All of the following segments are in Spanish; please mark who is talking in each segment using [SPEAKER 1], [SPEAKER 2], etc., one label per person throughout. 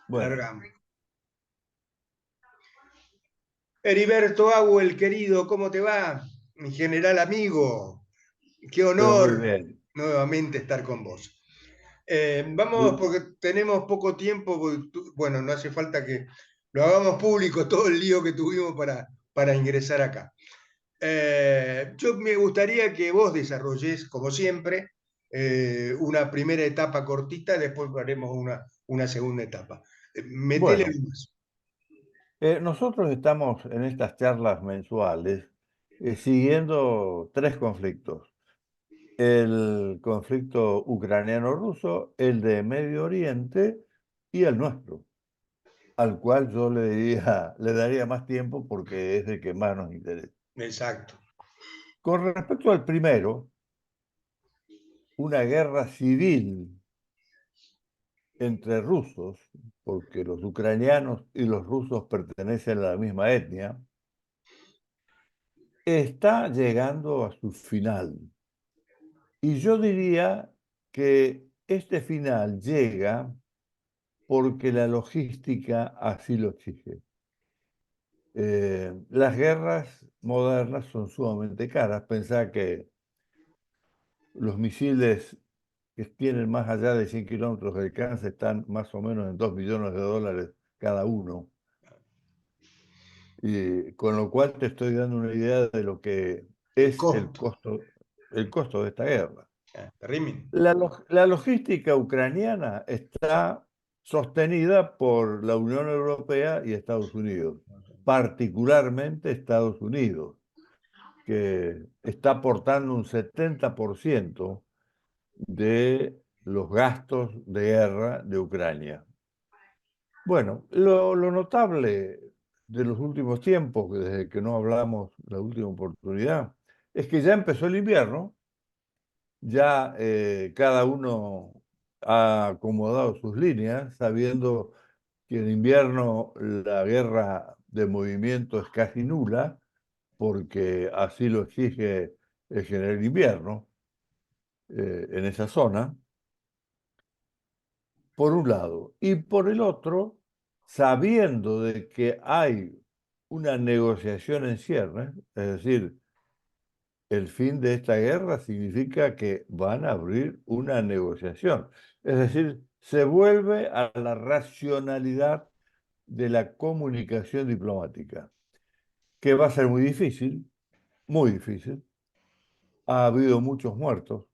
[SPEAKER 1] Bueno,
[SPEAKER 2] Largamos. Heriberto Auel, querido, ¿cómo te va? Mi general amigo, qué
[SPEAKER 1] pero muy
[SPEAKER 2] honor
[SPEAKER 1] bien.
[SPEAKER 2] nuevamente estar con vos. Vamos, porque tenemos poco tiempo, porque bueno, no hace falta que lo hagamos público todo el lío que tuvimos para ingresar acá. Yo me gustaría que vos desarrolles, como siempre, una primera etapa cortita, después haremos una segunda etapa. Metele
[SPEAKER 1] Bueno,
[SPEAKER 2] nomás.
[SPEAKER 1] nosotros estamos en estas charlas mensuales siguiendo tres conflictos. El conflicto ucraniano-ruso, el de Medio Oriente y el nuestro, al cual yo le daría más tiempo porque es el que más nos interesa.
[SPEAKER 2] Exacto.
[SPEAKER 1] Con respecto al primero, una guerra civil entre rusos, porque los ucranianos y los rusos pertenecen a la misma etnia, está llegando a su final. Y yo diría que este final llega porque la logística así lo exige. Las guerras modernas son sumamente caras. Pensá que los misiles que tienen más allá de 100 kilómetros de alcance están más o menos en 2 millones de dólares cada uno. Y con lo cual te estoy dando una idea de lo que
[SPEAKER 2] El
[SPEAKER 1] es
[SPEAKER 2] costo.
[SPEAKER 1] el costo de esta guerra.
[SPEAKER 2] Terrible.
[SPEAKER 1] La logística ucraniana está sostenida por la Unión Europea y Estados Unidos, particularmente Estados Unidos, que está aportando un 70% de los gastos de guerra de Ucrania. Bueno, lo notable de los últimos tiempos, desde que no hablamos la última oportunidad, es que ya empezó el invierno, ya cada uno ha acomodado sus líneas, sabiendo que en invierno la guerra de movimiento es casi nula, porque así lo exige el general invierno en esa zona, por un lado. Y por el otro, sabiendo de que hay una negociación en ciernes, es decir, el fin de esta guerra significa que van a abrir una negociación. Es decir, se vuelve a la racionalidad de la comunicación diplomática, que va a ser muy difícil, muy difícil. Ha habido muchos muertos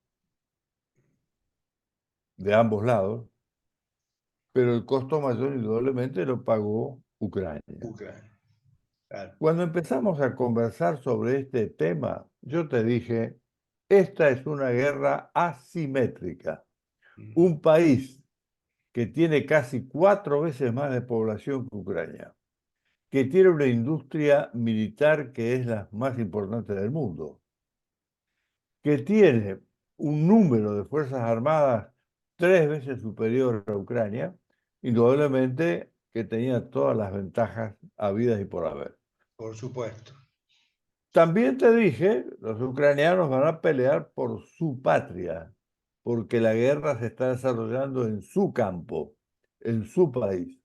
[SPEAKER 1] de ambos lados, pero el costo mayor indudablemente lo pagó Ucrania.
[SPEAKER 2] Ucrania. Claro.
[SPEAKER 1] Cuando empezamos a conversar sobre este tema, yo te dije, esta es una guerra asimétrica. Un país que tiene casi 4 veces más de población que Ucrania, que tiene una industria militar que es la más importante del mundo, que tiene un número de fuerzas armadas 3 veces superior a Ucrania, indudablemente que tenía todas las ventajas habidas y por haber.
[SPEAKER 2] Por supuesto.
[SPEAKER 1] También te dije, los ucranianos van a pelear por su patria, porque la guerra se está desarrollando en su campo, en su país.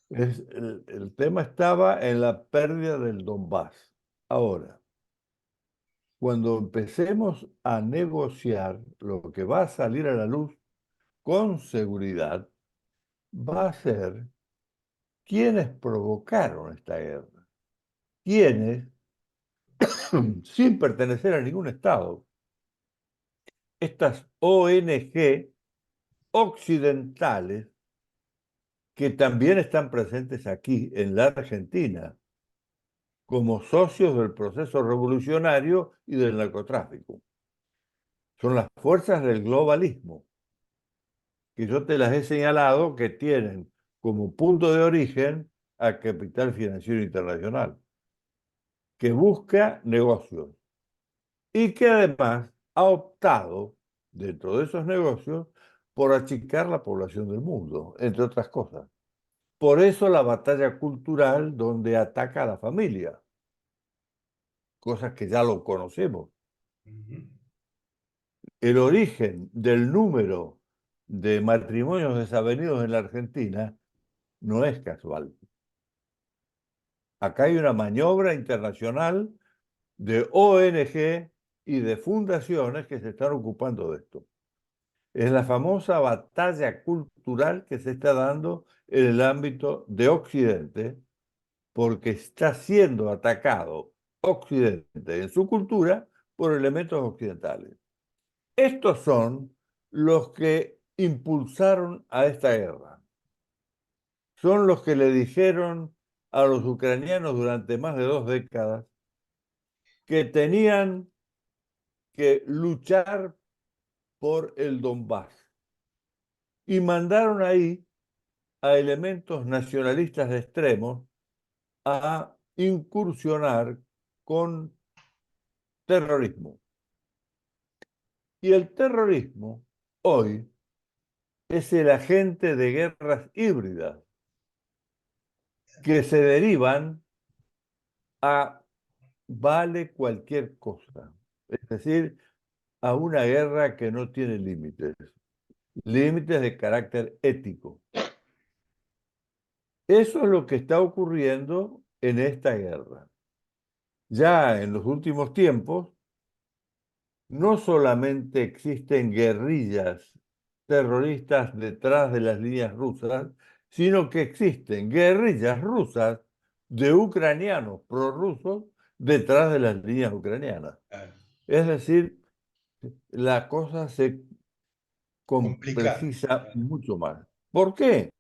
[SPEAKER 1] El tema estaba en la pérdida del Donbass. Ahora, cuando empecemos a negociar, lo que va a salir a la luz con seguridad va a ser quienes provocaron esta guerra, quienes, sin pertenecer a ningún Estado, estas ONG occidentales que también están presentes aquí en la Argentina como socios del proceso revolucionario y del narcotráfico. Son las fuerzas del globalismo, que yo te las he señalado que tienen como punto de origen al capital financiero internacional, que busca negocios y que además ha optado, dentro de esos negocios, por achicar la población del mundo, entre otras cosas. Por eso la batalla cultural donde ataca a la familia, cosas que ya lo conocemos. El origen del número de matrimonios desavenidos en la Argentina no es casual. Acá hay una maniobra internacional de ONG y de fundaciones que se están ocupando de esto. Es la famosa batalla cultural que se está dando en el ámbito de Occidente, porque está siendo atacado Occidente en su cultura por elementos occidentales. Estos son los que impulsaron a esta guerra. Son los que le dijeron a los ucranianos durante más de 2 décadas que tenían que luchar por el Donbass y mandaron ahí a elementos nacionalistas de extremos a incursionar con terrorismo. Y el terrorismo hoy es el agente de guerras híbridas que se derivan a vale cualquier cosa. Es decir, a una guerra que no tiene límites, límites de carácter ético. Eso es lo que está ocurriendo en esta guerra. Ya en los últimos tiempos, no solamente existen guerrillas terroristas detrás de las líneas rusas, sino que existen guerrillas rusas de ucranianos prorrusos detrás de las líneas ucranianas. Es decir, la cosa se
[SPEAKER 2] Complicada.
[SPEAKER 1] complejiza mucho más. ¿Por qué?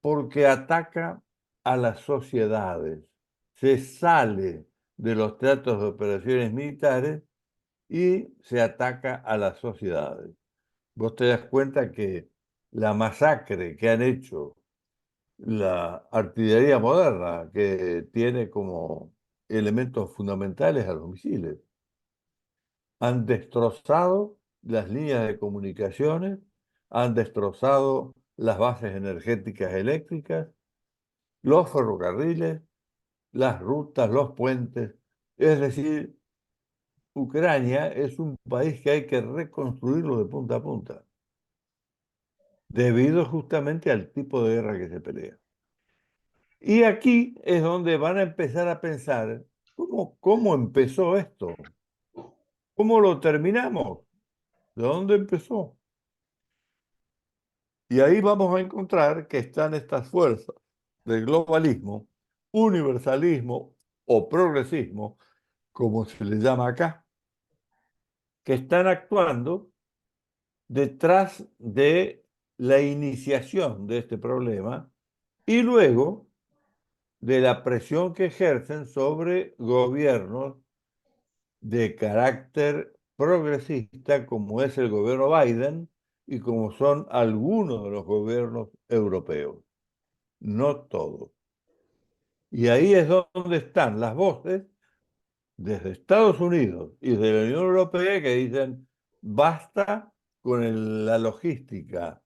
[SPEAKER 1] Porque ataca a las sociedades, se sale de los teatros de operaciones militares y se ataca a las sociedades. Vos te das cuenta que la masacre que han hecho la artillería moderna, que tiene como elementos fundamentales a los misiles, han destrozado las líneas de comunicaciones, han destrozado las bases energéticas eléctricas, los ferrocarriles, las rutas, los puentes. Es decir, Ucrania es un país que hay que reconstruirlo de punta a punta, debido justamente al tipo de guerra que se pelea. Y aquí es donde van a empezar a pensar, ¿cómo empezó esto? ¿Cómo lo terminamos? ¿De dónde empezó? Y ahí vamos a encontrar que están estas fuerzas del globalismo, universalismo o progresismo, como se le llama acá, que están actuando detrás de la iniciación de este problema y luego de la presión que ejercen sobre gobiernos de carácter progresista, como es el gobierno Biden y como son algunos de los gobiernos europeos, no todos. Y ahí es donde están las voces desde Estados Unidos y de la Unión Europea que dicen, basta con la logística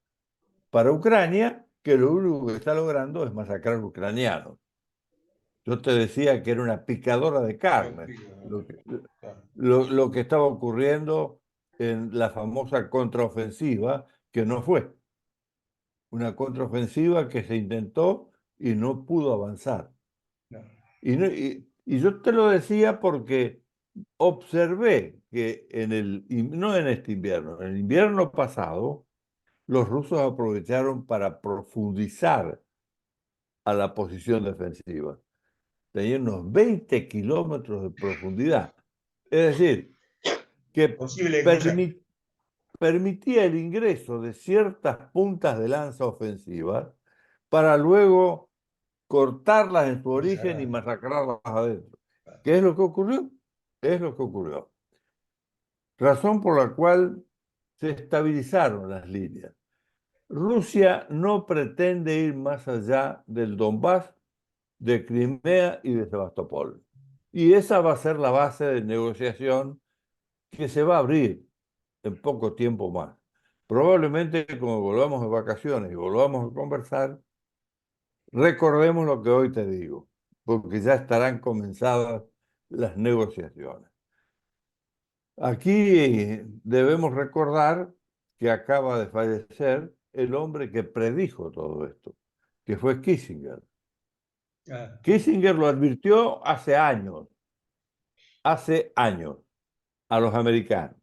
[SPEAKER 1] para Ucrania, que lo único que está logrando es masacrar ucranianos. Yo te decía que era una picadora de carne lo que, lo que estaba ocurriendo en la famosa contraofensiva, que no fue una contraofensiva que se intentó y no pudo avanzar.
[SPEAKER 2] No.
[SPEAKER 1] Y yo te lo decía porque observé que no en este invierno, en el invierno pasado, los rusos aprovecharon para profundizar a la posición defensiva. Tenían unos 20 kilómetros de profundidad. Es decir, que
[SPEAKER 2] Posible de cruzar.
[SPEAKER 1] permitía el ingreso de ciertas puntas de lanza ofensivas para luego cortarlas en su origen y masacrarlas adentro. ¿Qué es lo que ocurrió? Es lo que ocurrió. Razón por la cual se estabilizaron las líneas. Rusia no pretende ir más allá del Donbass, de Crimea y de Sebastopol. Y esa va a ser la base de negociación que se va a abrir en poco tiempo más. Probablemente como volvamos de vacaciones y volvamos a conversar, recordemos lo que hoy te digo, porque ya estarán comenzadas las negociaciones. Aquí debemos recordar que acaba de fallecer el hombre que predijo todo esto, que fue Kissinger.
[SPEAKER 2] Ah,
[SPEAKER 1] Kissinger lo advirtió hace años a los americanos.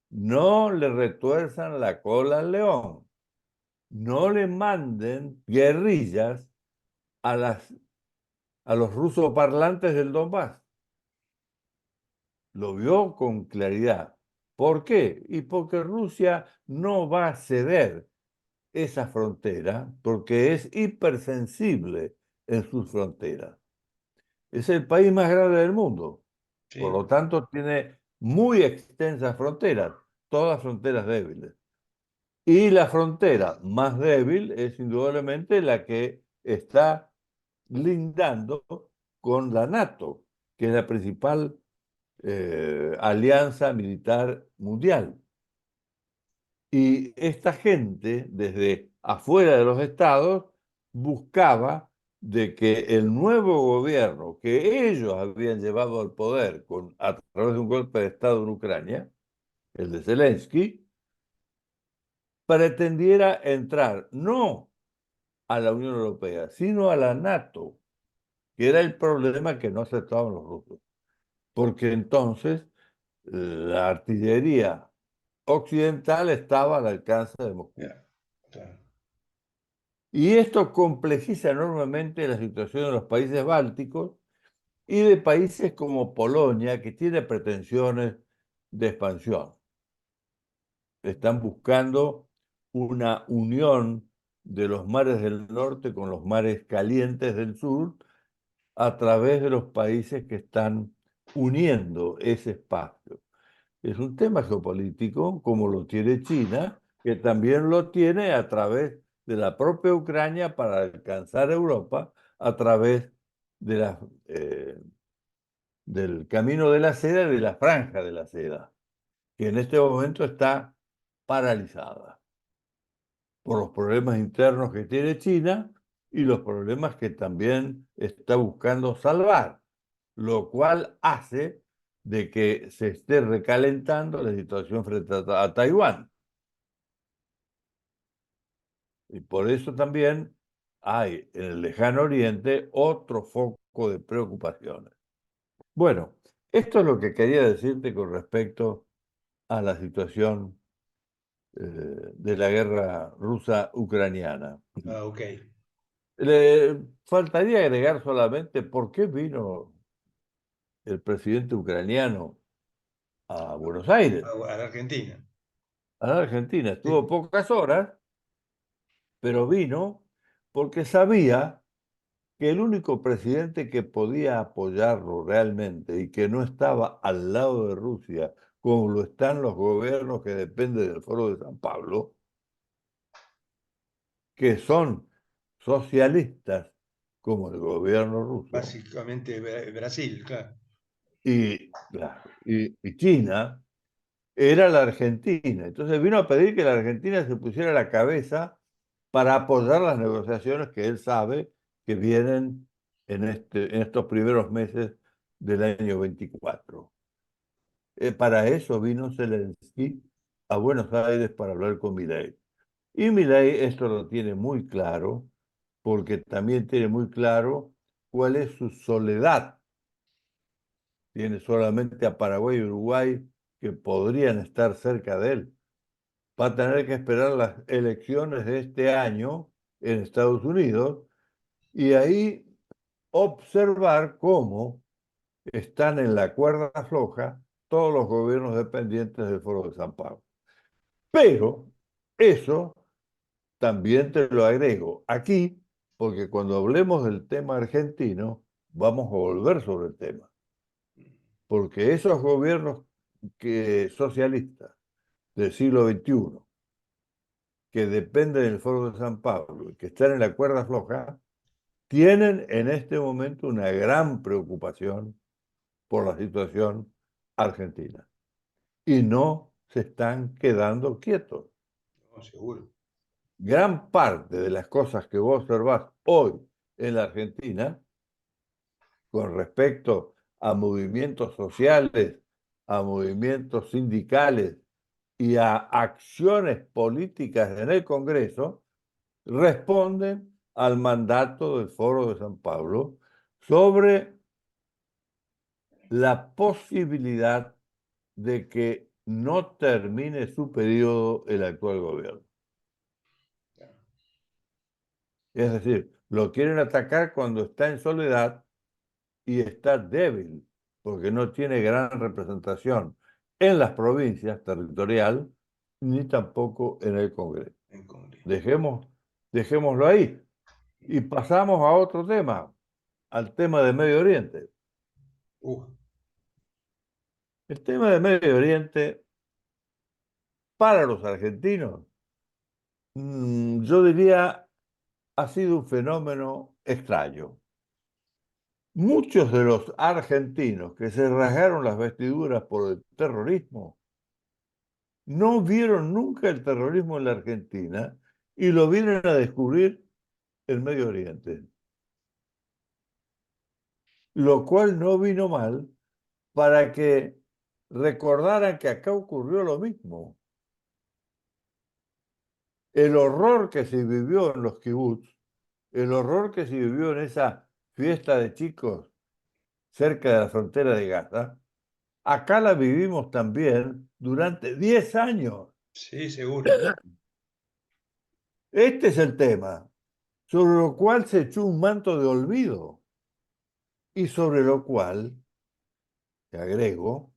[SPEAKER 1] No le retuerzan la cola al león, no le manden guerrillas a, a los rusos parlantes del Donbass. Lo vio con claridad. ¿Por qué? Y porque Rusia no va a ceder esa frontera porque es hipersensible en sus fronteras. Es el país más grande del mundo, por
[SPEAKER 2] sí,
[SPEAKER 1] lo tanto tiene muy extensas fronteras, todas fronteras débiles. Y la frontera más débil es indudablemente la que está lindando con la NATO, que es la principal alianza militar mundial. Y esta gente, desde afuera de los estados, buscaba de que el nuevo gobierno que ellos habían llevado al poder a través de un golpe de Estado en Ucrania, el de Zelensky, pretendiera entrar no a la Unión Europea, sino a la NATO, que era el problema que no aceptaban los rusos, porque entonces la artillería occidental estaba al alcance de Moscú.
[SPEAKER 2] ya, claro.
[SPEAKER 1] Y esto complejiza enormemente la situación de los países bálticos y de países como Polonia, que tiene pretensiones de expansión. Están buscando una unión de los mares del norte con los mares calientes del sur a través de los países que están uniendo ese espacio. Es un tema geopolítico como lo tiene China, que también lo tiene a través de la propia Ucrania para alcanzar Europa a través de del camino de la seda y de la franja de la seda, que en este momento está paralizada por los problemas internos que tiene China y los problemas que también está buscando salvar, lo cual hace de que se esté recalentando la situación frente a Taiwán. Y por eso también hay en el lejano oriente otro foco de preocupaciones. Bueno, esto es lo que quería decirte con respecto a la situación de la guerra rusa-ucraniana.
[SPEAKER 2] Ah, ok.
[SPEAKER 1] Le faltaría agregar solamente por qué vino el presidente ucraniano a Buenos Aires,
[SPEAKER 2] A la Argentina.
[SPEAKER 1] a la Argentina. Estuvo
[SPEAKER 2] Sí,
[SPEAKER 1] pocas horas, pero vino porque sabía que el único presidente que podía apoyarlo realmente y que no estaba al lado de Rusia, como lo están los gobiernos que dependen del Foro de San Pablo, que son socialistas, como el gobierno ruso,
[SPEAKER 2] básicamente Brasil, claro.
[SPEAKER 1] y China, era la Argentina. Entonces vino a pedir que la Argentina se pusiera a la cabeza para apoyar las negociaciones que él sabe que vienen en estos primeros meses del año 24. Para eso vino Zelensky a Buenos Aires para hablar con Milei. Y Milei esto lo tiene muy claro, porque también tiene muy claro cuál es su soledad. Tiene solamente a Paraguay y Uruguay que podrían estar cerca de él. Va a tener que esperar las elecciones de este año en Estados Unidos y ahí observar cómo están en la cuerda floja todos los gobiernos dependientes del Foro de San Pablo. Pero eso también te lo agrego aquí, porque cuando hablemos del tema argentino, vamos a volver sobre el tema. Porque esos gobiernos socialistas del siglo XXI, que dependen del Foro de San Pablo y que están en la cuerda floja, tienen en este momento una gran preocupación por la situación argentina y no se están quedando quietos.
[SPEAKER 2] No, seguro.
[SPEAKER 1] Gran parte de las cosas que vos observás hoy en la Argentina con respecto a movimientos sociales, a movimientos sindicales y a acciones políticas en el Congreso responden al mandato del Foro de San Pablo sobre la posibilidad de que no termine su periodo el actual gobierno. Es decir, lo quieren atacar cuando está en soledad y está débil, porque no tiene gran representación en las provincias territorial ni tampoco en el Congreso.
[SPEAKER 2] En Congreso.
[SPEAKER 1] Dejémoslo ahí. Y pasamos a otro tema, al tema de Medio Oriente.
[SPEAKER 2] Uh,
[SPEAKER 1] El tema de Medio Oriente, para los argentinos, yo diría, ha sido un fenómeno extraño. Muchos de los argentinos que se rasgaron las vestiduras por el terrorismo no vieron nunca el terrorismo en la Argentina y lo vienen a descubrir en Medio Oriente. Lo cual no vino mal para que recordaran que acá ocurrió lo mismo. El horror que se vivió en los kibbutz, el horror que se vivió en esa fiesta de chicos cerca de la frontera de Gaza, acá la vivimos también durante 10 años.
[SPEAKER 2] sí, seguro.
[SPEAKER 1] Este es el tema, sobre lo cual se echó un manto de olvido y sobre lo cual, te agrego,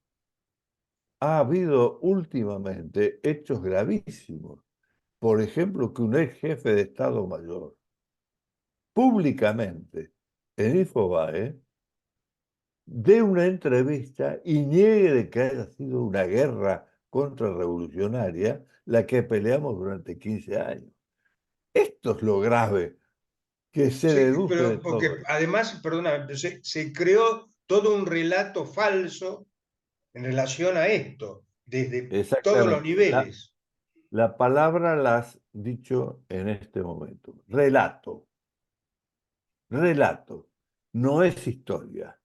[SPEAKER 1] ha habido últimamente hechos gravísimos. Por ejemplo, que un ex jefe de Estado Mayor públicamente en Infobae dé una entrevista y niegue de que haya sido una guerra contrarrevolucionaria la que peleamos durante 15 años. Esto es lo grave que se
[SPEAKER 2] Sí,
[SPEAKER 1] deduce de
[SPEAKER 2] pero
[SPEAKER 1] todo
[SPEAKER 2] porque
[SPEAKER 1] esto.
[SPEAKER 2] además, perdóname, pero se creó todo un relato falso en relación a esto, desde todos los
[SPEAKER 1] Exactamente.
[SPEAKER 2] niveles.
[SPEAKER 1] La palabra la has dicho en este momento. Relato. Relato. No es historia.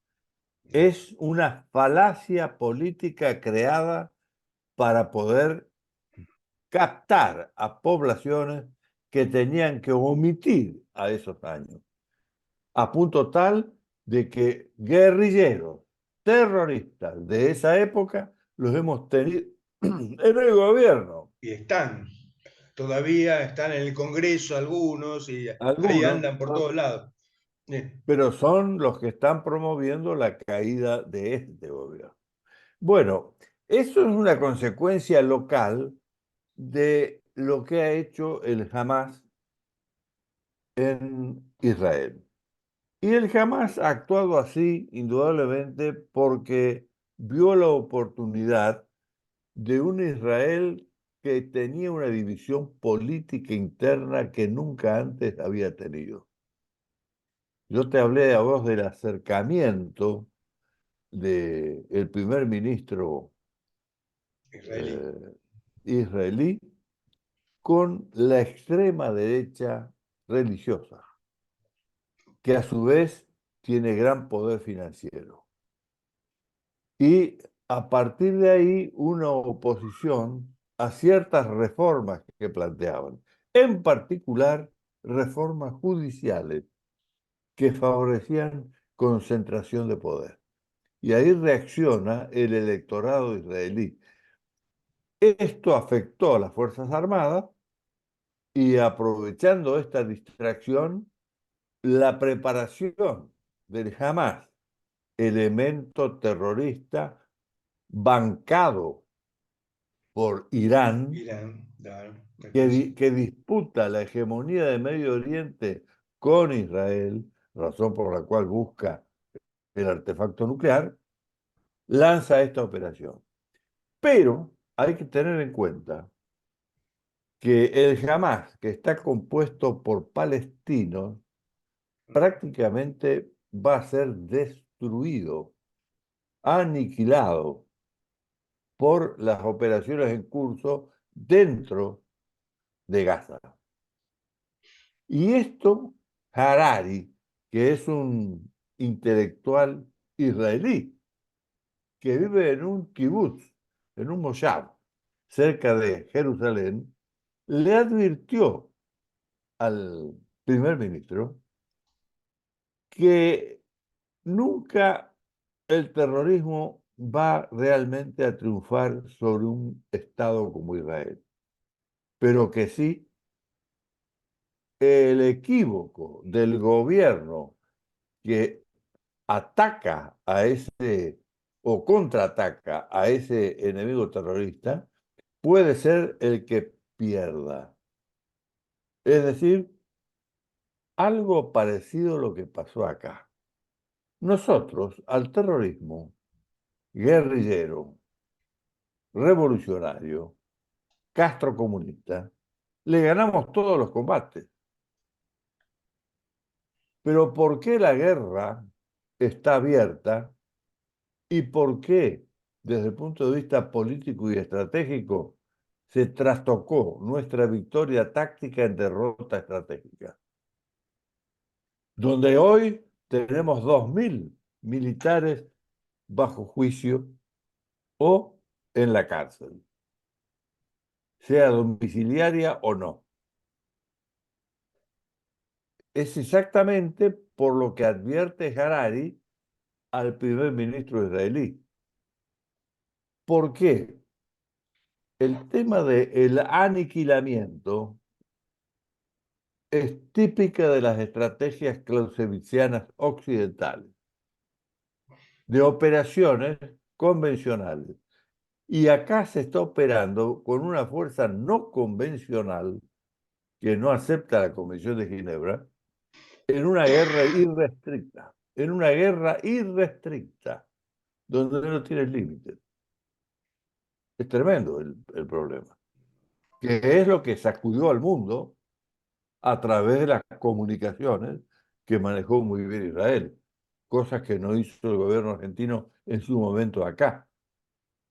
[SPEAKER 1] Es una falacia política creada para poder captar a poblaciones que tenían que omitir a esos años, a punto tal de que guerrilleros, terroristas de esa época los hemos tenido en el gobierno.
[SPEAKER 2] Y todavía están en el Congreso algunos y ahí
[SPEAKER 1] Algunos,
[SPEAKER 2] andan por todos lados.
[SPEAKER 1] pero son los que están promoviendo la caída de este gobierno. Bueno, eso es una consecuencia local de lo que ha hecho el Hamas en Israel. Y el Hamas ha actuado así, indudablemente, porque vio la oportunidad de un Israel que tenía una división política interna que nunca antes había tenido. Yo te hablé a vos del acercamiento del primer ministro
[SPEAKER 2] Israelí.
[SPEAKER 1] eh, israelí con la extrema derecha religiosa, que a su vez tiene gran poder financiero. Y a partir de ahí una oposición a ciertas reformas que planteaban, en particular reformas judiciales que favorecían concentración de poder. Y ahí reacciona el electorado israelí. Esto afectó a las Fuerzas Armadas y aprovechando esta distracción, la preparación del Hamas, elemento terrorista bancado por Irán,
[SPEAKER 2] Irán, claro, al
[SPEAKER 1] que,
[SPEAKER 2] principio.
[SPEAKER 1] que disputa la hegemonía de Medio Oriente con Israel, razón por la cual busca el artefacto nuclear, lanza esta operación. Pero hay que tener en cuenta que el Hamas, que está compuesto por palestinos, prácticamente va a ser destruido, aniquilado por las operaciones en curso dentro de Gaza. Y esto, Harari, que es un intelectual israelí, que vive en un kibutz, en un moshav, cerca de Jerusalén, le advirtió al primer ministro, que nunca el terrorismo va realmente a triunfar sobre un Estado como Israel, pero que sí el equívoco del gobierno que ataca a ese o contraataca a ese enemigo terrorista puede ser el que pierda. Es decir, algo parecido a lo que pasó acá. Nosotros al terrorismo guerrillero, revolucionario, castrocomunista, le ganamos todos los combates. Pero ¿por qué la guerra está abierta y por qué, desde el punto de vista político y estratégico, se trastocó nuestra victoria táctica en derrota estratégica? Donde hoy tenemos 2.000 militares bajo juicio o en la cárcel, sea domiciliaria o no. Es exactamente por lo que advierte Harari al primer ministro israelí. ¿Por qué? El tema del aniquilamiento es típica de las estrategias clausewitzianas occidentales, de operaciones convencionales. Y acá se está operando con una fuerza no convencional que no acepta la Convención de Ginebra, en una guerra irrestricta, donde no tiene límites. Es tremendo el problema, que es lo que sacudió al mundo a través de las comunicaciones que manejó muy bien Israel, cosas que no hizo el gobierno argentino en su momento acá.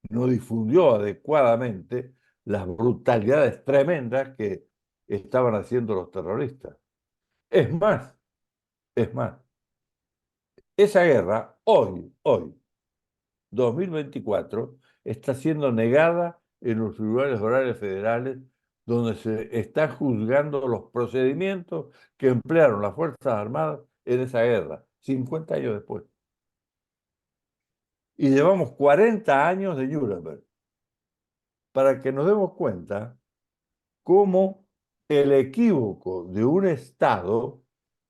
[SPEAKER 1] No difundió adecuadamente las brutalidades tremendas que estaban haciendo los terroristas. Es más, es más, esa guerra hoy, 2024, está siendo negada en los tribunales orales federales, donde se están juzgando los procedimientos que emplearon las Fuerzas Armadas en esa guerra, 50 años después. Y llevamos 40 años de Nuremberg, para que nos demos cuenta cómo el equívoco de un Estado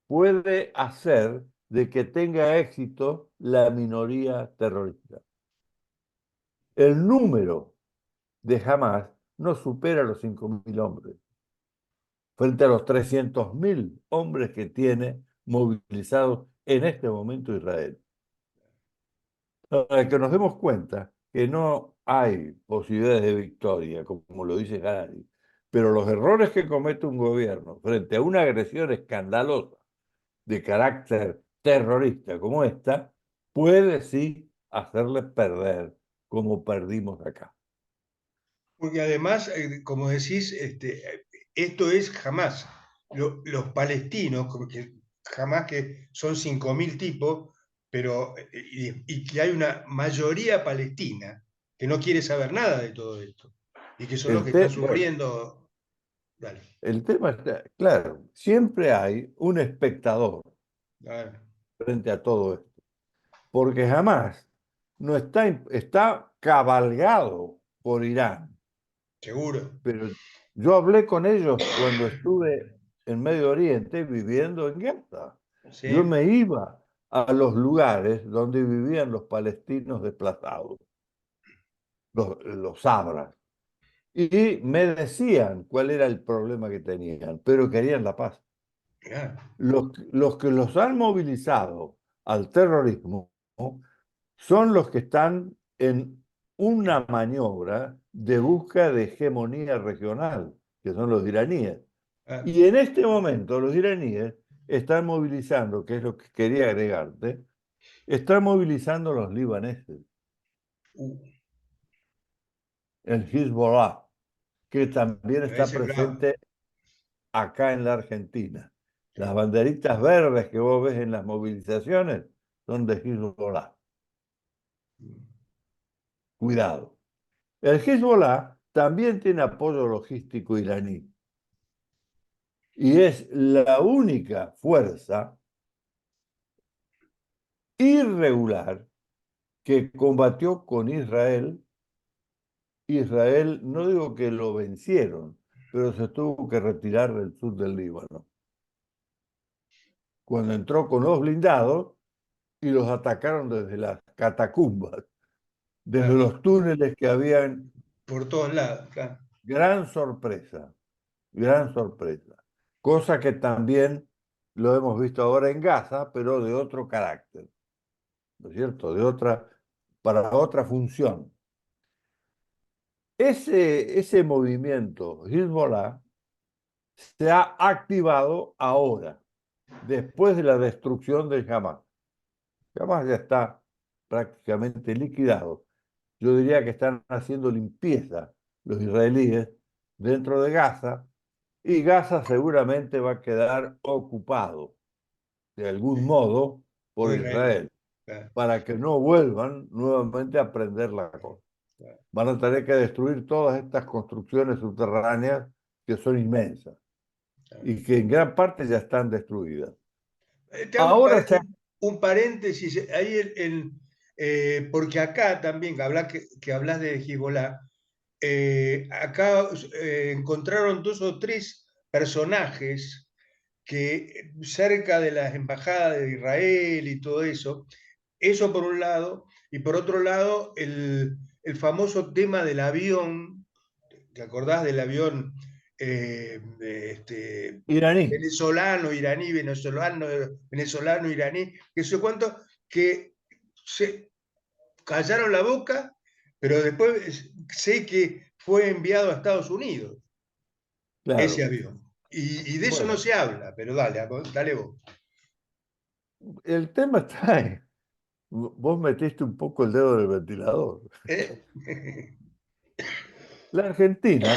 [SPEAKER 1] puede hacer de que tenga éxito la minoría terrorista. El número de Hamas no supera los 5.000 hombres, frente a los 300.000 hombres que tiene movilizados en este momento Israel. Para que nos demos cuenta que no hay posibilidades de victoria, como lo dice Harari, pero los errores que comete un gobierno frente a una agresión escandalosa de carácter terrorista como esta, puede sí hacerle perder como perdimos acá.
[SPEAKER 2] Porque además, como decís, esto es jamás. Los palestinos, como que jamás que son 5.000 tipos, pero, y que hay una mayoría palestina que no quiere saber nada de todo esto, y que son los que están
[SPEAKER 1] Bueno,
[SPEAKER 2] sufriendo. Dale.
[SPEAKER 1] el tema está, claro, siempre hay un espectador
[SPEAKER 2] Claro,
[SPEAKER 1] frente a todo esto, porque jamás no está cabalgado por Irán.
[SPEAKER 2] seguro.
[SPEAKER 1] Pero yo hablé con ellos cuando estuve en Medio Oriente viviendo en Gaza. Yo
[SPEAKER 2] Sí,
[SPEAKER 1] me iba a los lugares donde vivían los palestinos desplazados, los sabras, y me decían cuál era el problema que tenían, pero querían la paz.
[SPEAKER 2] claro.
[SPEAKER 1] Los que los han movilizado al terrorismo son los que están en una maniobra de busca de hegemonía regional, que son los iraníes.
[SPEAKER 2] Ah,
[SPEAKER 1] Y en este momento los iraníes están movilizando, que es lo que quería agregarte, están movilizando los libaneses,
[SPEAKER 2] uh,
[SPEAKER 1] el Hezbollah, que también está
[SPEAKER 2] ese es bravo.
[SPEAKER 1] presente acá en la Argentina. Las banderitas verdes que vos ves en las movilizaciones son de Hezbollah. Cuidado. El Hezbollah también tiene apoyo logístico iraní. y es la única fuerza irregular que combatió con Israel. Israel, no digo que lo vencieron, pero se tuvo que retirar del sur del Líbano. Cuando entró con los blindados y los atacaron desde las catacumbas, desde
[SPEAKER 2] Claro,
[SPEAKER 1] los túneles que habían.
[SPEAKER 2] por todos lados, claro.
[SPEAKER 1] Gran sorpresa, gran sorpresa. Cosa que también lo hemos visto ahora en Gaza, pero de otro carácter, ¿no es cierto? Para otra función. Ese movimiento Hezbollah se ha activado ahora, después de la destrucción del Hamas. Hamas ya está prácticamente liquidado. Yo diría que están haciendo limpieza los israelíes dentro de Gaza y Gaza seguramente va a quedar ocupado de algún modo
[SPEAKER 2] Por
[SPEAKER 1] por
[SPEAKER 2] Israel.
[SPEAKER 1] Israel
[SPEAKER 2] Claro,
[SPEAKER 1] para que no vuelvan nuevamente a prender la cosa.
[SPEAKER 2] claro,
[SPEAKER 1] Van a tener que destruir todas estas construcciones subterráneas que son inmensas
[SPEAKER 2] claro.
[SPEAKER 1] y que en gran parte ya están destruidas.
[SPEAKER 2] Te hago
[SPEAKER 1] Ahora se
[SPEAKER 2] un paréntesis ahí, porque acá también, que hablas de Hezbollah, acá encontraron dos o tres personajes que cerca de las embajadas de Israel y todo eso por un lado, y por otro lado el famoso tema del avión. ¿Te acordás del avión
[SPEAKER 1] iraní,
[SPEAKER 2] venezolano, iraní, venezolano, iraní, que sé cuánto, que se callaron la boca, pero después sé que fue enviado a Estados Unidos ese
[SPEAKER 1] claro.
[SPEAKER 2] avión? Y de eso no
[SPEAKER 1] Bueno,
[SPEAKER 2] se habla, pero dale, dale vos.
[SPEAKER 1] el tema está en, vos metiste un poco el dedo del ventilador.
[SPEAKER 2] ¿Eh?
[SPEAKER 1] La Argentina,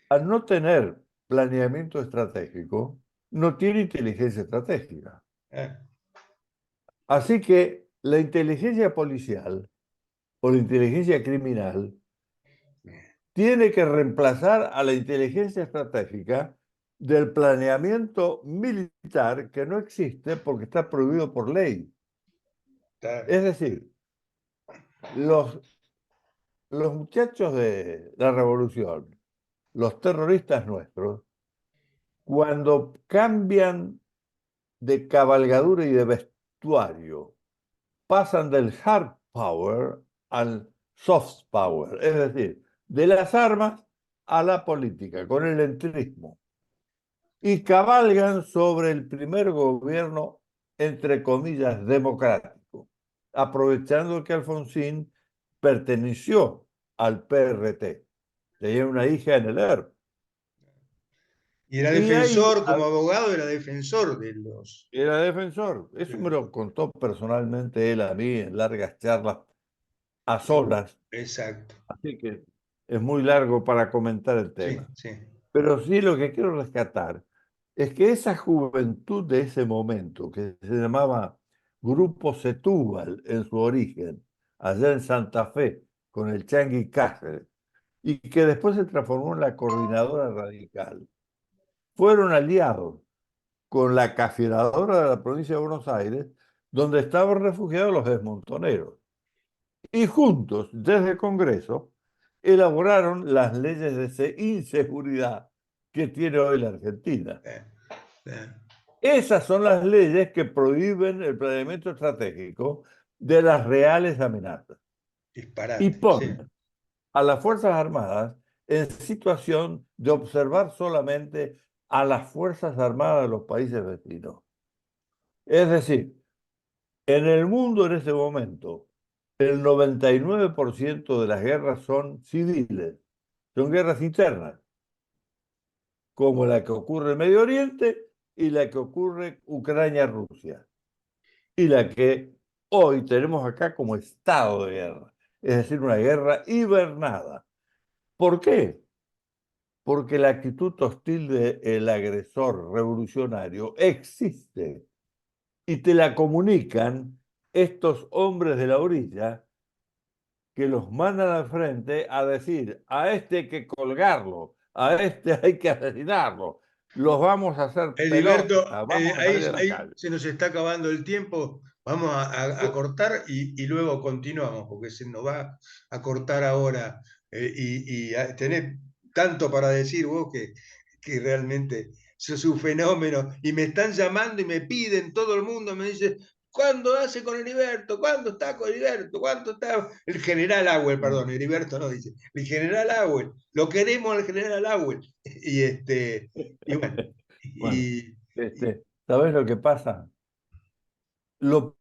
[SPEAKER 1] al no tener planeamiento estratégico, no tiene inteligencia estratégica.
[SPEAKER 2] Ah,
[SPEAKER 1] Así que la inteligencia policial o la inteligencia criminal tiene que reemplazar a la inteligencia estratégica del planeamiento militar que no existe porque está prohibido por ley.
[SPEAKER 2] está,
[SPEAKER 1] Es decir, los, los muchachos de la revolución, los terroristas nuestros, cuando cambian de cabalgadura y de vestuario, pasan del hard power al soft power, es decir, de las armas a la política, con el entrismo, y cabalgan sobre el primer gobierno, entre comillas, democrático, aprovechando que Alfonsín perteneció al PRT, tenía una hija en el ERP.
[SPEAKER 2] y era
[SPEAKER 1] Y ahí
[SPEAKER 2] defensor, como abogado, era defensor de los.
[SPEAKER 1] era defensor. Eso me lo contó personalmente él a mí en largas charlas a solas.
[SPEAKER 2] Exacto.
[SPEAKER 1] Así que es muy largo para comentar el
[SPEAKER 2] Sí,
[SPEAKER 1] tema.
[SPEAKER 2] sí.
[SPEAKER 1] Pero sí lo que quiero rescatar es que esa juventud de ese momento, que se llamaba Grupo Setúbal en su origen, allá en Santa Fe, con el Changuy Cáceres, y que después se transformó en la Coordinadora Radical, fueron aliados con la cafiradora de la provincia de Buenos Aires, donde estaban refugiados los desmontoneros. Y juntos, desde el Congreso, elaboraron las leyes de inseguridad que tiene hoy la Argentina.
[SPEAKER 2] Eh, eh,
[SPEAKER 1] Esas son las leyes que prohíben el planeamiento estratégico de las reales amenazas y
[SPEAKER 2] disparate, sí.
[SPEAKER 1] ponen a las Fuerzas Armadas en situación de observar solamente a las Fuerzas Armadas de los países vecinos. Es decir, en el mundo en ese momento, el 99% de las guerras son civiles, son guerras internas, como la que ocurre en Medio Oriente y la que ocurre Ucrania-Rusia, y la que hoy tenemos acá como estado de guerra, es decir, una guerra hibernada. ¿Por qué? Porque la actitud hostil del agresor revolucionario existe y te la comunican estos hombres de la orilla que los mandan al frente a decir, a este hay que colgarlo, a este hay que asesinarlo. los vamos a hacer
[SPEAKER 2] Heriberto,
[SPEAKER 1] pelota, vamos a
[SPEAKER 2] ahí,
[SPEAKER 1] salir de la
[SPEAKER 2] ahí
[SPEAKER 1] calle.
[SPEAKER 2] se nos está acabando el tiempo. Vamos a cortar y luego continuamos, porque se nos va a cortar ahora. Tenés tanto para decir vos que realmente sos un fenómeno. Y me están llamando y me piden, todo el mundo me dice, ¿cuándo hace con Heriberto? ¿Cuándo está con Heriberto? ¿Cuándo está? El general Agüel, perdón, Heriberto no dice. El general Agüel. Lo queremos al general Agüel. Y bueno.
[SPEAKER 1] Bueno,
[SPEAKER 2] Y,
[SPEAKER 1] ¿sabés lo que pasa? Lo